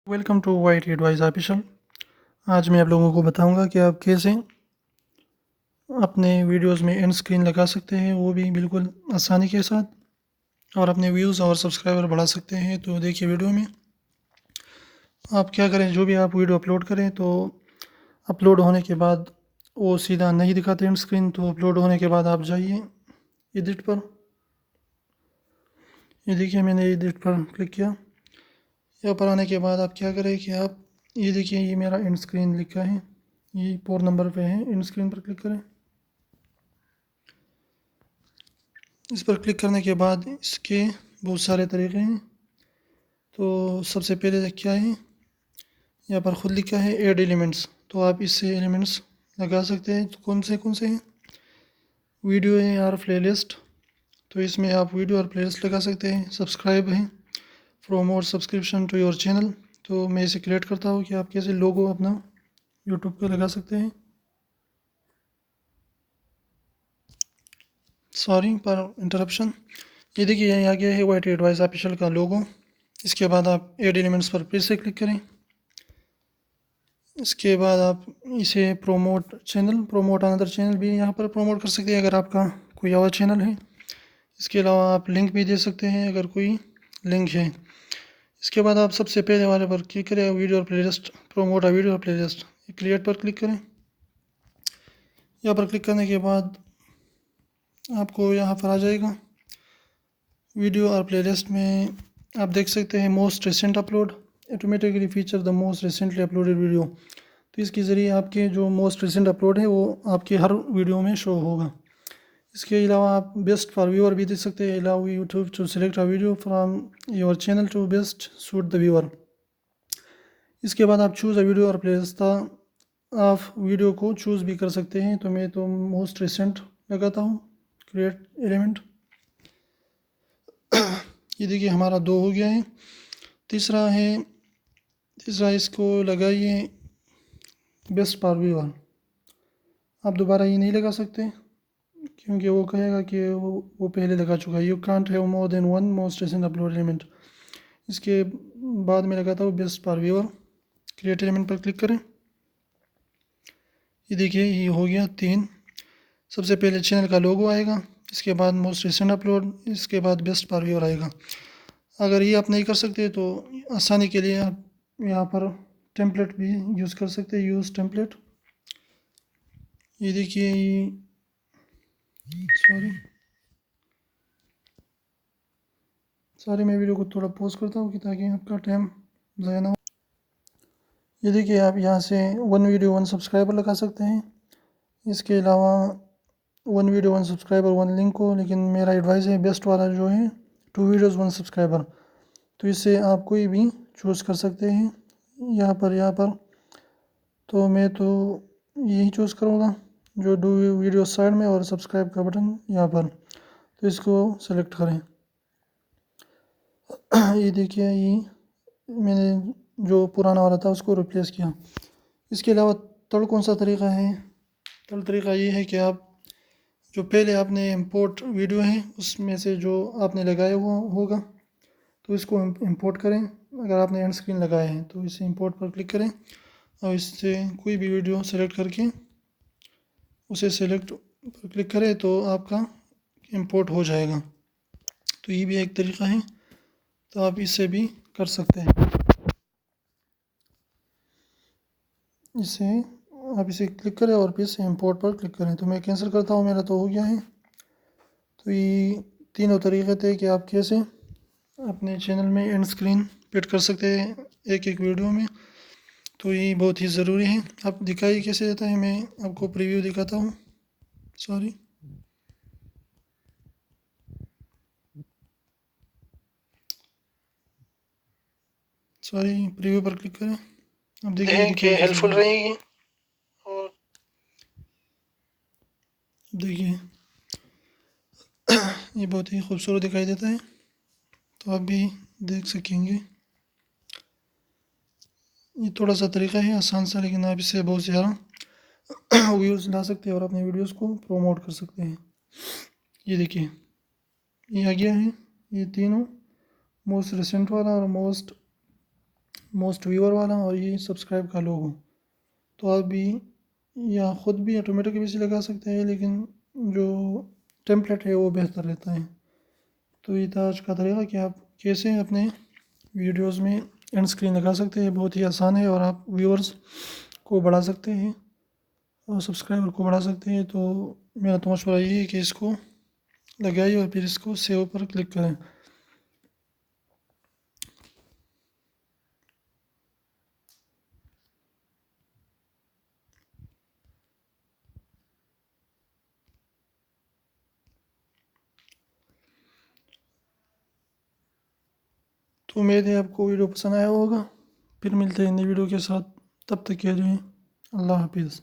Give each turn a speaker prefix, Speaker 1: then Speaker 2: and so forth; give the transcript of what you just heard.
Speaker 1: Welcome to white advice official. आज मैं आप लोगों को बताऊंगा कि आप कैसे अपने वीडियोस में एंड स्क्रीन लगा सकते हैं, वो भी बिल्कुल आसानी के साथ, और अपने व्यूज़ और सब्सक्राइबर बढ़ा सकते हैं। तो देखिए वीडियो में आप क्या करें। जो भी आप वीडियो अपलोड करें तो अपलोड होने के बाद वो सीधा नहीं दिखाते एंड स्क्रीन। तो अपलोड होने के बाद आप जाइए एडिट पर। ये देखिए मैंने एडिट पर क्लिक किया। यहाँ पर आने के बाद आप क्या करें कि आप ये देखिए ये मेरा एंड स्क्रीन लिखा है, ये 4 नंबर पे है। एंड स्क्रीन पर क्लिक करें। इस पर क्लिक करने के बाद इसके बहुत सारे तरीके हैं। तो सबसे पहले क्या है, यहाँ पर खुद लिखा है ऐड एलिमेंट्स। तो आप इससे एलिमेंट्स लगा सकते हैं। तो कौन से हैं, वीडियो है और प्लेलिस्ट। तो इसमें आप वीडियो और प्लेलिस्ट लगा सकते हैं। सब्सक्राइब है, promote subscription to your channel. तो मैं इसे क्रिएट करता हूँ कि आप कैसे लोगो अपना यूट्यूब पे लगा सकते हैं। सॉरी पर इंटरप्शन। ये देखिए यहाँ आ गया है वाइट एडवाइस ऑफिशियल का लोगो। इसके बाद आप ऐड एलिमेंट्स पर फिर से क्लिक करें। इसके बाद आप इसे प्रोमोट अनदर चैनल भी यहाँ पर प्रमोट कर सकते हैं अगर आपका कोई और चैनल है। इसके अलावा आप लिंक भी दे सकते हैं अगर कोई लिंक है। इसके बाद आप सबसे पहले वाले पर क्लिक करें, वीडियो और प्लेलिस्ट, प्रोमोट अ वीडियो और प्लेलिस्ट, क्रिएट पर क्लिक करें। यहाँ पर क्लिक करने के बाद आपको यहाँ पर आ जाएगा वीडियो और प्लेलिस्ट में। आप देख सकते हैं most recent upload, automatically feature the most recently uploaded video. तो इसके ज़रिए आपके जो मोस्ट रिसेंट अपलोड है वो आपके हर वीडियो में शो होगा। इसके अलावा आप बेस्ट फॉर व्यूअर भी दे सकते हैं। Allow YouTube to select a video from your channel to best suit the viewer. इसके बाद आप चूज़ अ वीडियो और प्लेलिस्ट आप वीडियो को चूज़ भी कर सकते हैं। तो मैं तो मोस्ट रिसेंट लगाता हूँ, क्रिएट एलिमेंट। ये देखिए हमारा 2 हो गया है। तीसरा है, तीसरा इसको लगाइए बेस्ट फॉर व्यूअर। आप दोबारा ये नहीं लगा सकते क्योंकि वो कहेगा कि वो पहले लगा चुका है। You can't have more than one most recent upload element. इसके बाद में लगाता हूँ best for viewer. Create element पर क्लिक करें। ये देखिए ये हो गया 3। सबसे पहले चैनल का लोगो आएगा, इसके बाद मोस्ट रिसेंट अपलोड, इसके बाद बेस्ट फॉर व्यूअर आएगा। अगर ये आप नहीं कर सकते तो आसानी के लिए आप यहाँ पर टेम्पलेट भी यूज़ कर सकते हैं, यूज़ टेम्पलेट। ये देखिए सॉरी मैं वीडियो को थोड़ा पॉज करता हूँ कि ताकि आपका टाइम ज़ाया ना हो। ये देखिए आप यहाँ से 1 वीडियो 1 सब्सक्राइबर लगा सकते हैं। इसके अलावा 1 वीडियो 1 सब्सक्राइबर 1 लिंक को, लेकिन मेरा एडवाइस है बेस्ट वाला जो है 2 वीडियोज़ 1 सब्सक्राइबर। तो इससे आप कोई भी चूज़ कर सकते हैं यहाँ पर। तो मैं तो यही चूज़ करूँगा जो 2 वीडियो साइड में और सब्सक्राइब का बटन यहाँ पर। तो इसको सेलेक्ट करें। ये देखिए ये मैंने जो पुराना वाला था उसको रिप्लेस किया। इसके अलावा थर्ड कौन सा तरीका है, थर्ड तरीका ये है कि आप जो पहले आपने इंपोर्ट वीडियो है उसमें से जो आपने लगाया हुआ होगा तो इसको इंपोर्ट करें। अगर आपने एंड स्क्रीन लगाया है तो इसे इंपोर्ट पर क्लिक करें और इससे कोई भी वीडियो सेलेक्ट करके उसे सेलेक्ट पर क्लिक करें तो आपका इंपोर्ट हो जाएगा। तो ये भी एक तरीका है, तो आप इससे भी कर सकते हैं। इसे आप इसे क्लिक करें और फिर से इंपोर्ट पर क्लिक करें। तो मैं कैंसिल करता हूँ, मेरा तो हो गया है। तो ये तीनों तरीके थे कि आप कैसे अपने चैनल में एंड स्क्रीन फिट कर सकते हैं एक एक वीडियो में। तो ये बहुत ही ज़रूरी है। आप दिखाइए कैसे जाता है, मैं आपको प्रीव्यू दिखाता हूँ। सॉरी प्रीव्यू पर क्लिक करें। अब देखिए दिखाइए कैसे हेल्पफुल रहेगी। और देखिए ये बहुत ही खूबसूरत दिखाई देता है, तो आप भी देख सकेंगे। ये थोड़ा सा तरीका है आसान सा, लेकिन आप इससे बहुत ज़्यादा व्यूज़ ला सकते हैं और अपने वीडियोस को प्रमोट कर सकते हैं। ये देखिए ये आ गया है, ये तीनों मोस्ट रिसेंट वाला और मोस्ट मोस्ट व्यूअर वाला और ये सब्सक्राइब का लोगो। तो आप भी या ख़ुद भी ऑटोमेटिक भी लगा सकते हैं, लेकिन जो टेम्पलेट है वो बेहतर रहता है। तो ये था आज का तरीका कि आप कैसे अपने वीडियोस में एंड स्क्रीन लगा सकते हैं। बहुत ही आसान है और आप व्यूअर्स को बढ़ा सकते हैं और सब्सक्राइबर को बढ़ा सकते हैं। तो मेरा तो मशवरा यही है कि इसको लगाइए और फिर इसको सेव पर क्लिक करें। तो उम्मीद है आपको वीडियो पसंद आया होगा। फिर मिलते हैं नई वीडियो के साथ, तब तक के लिए अल्लाह हाफिज़।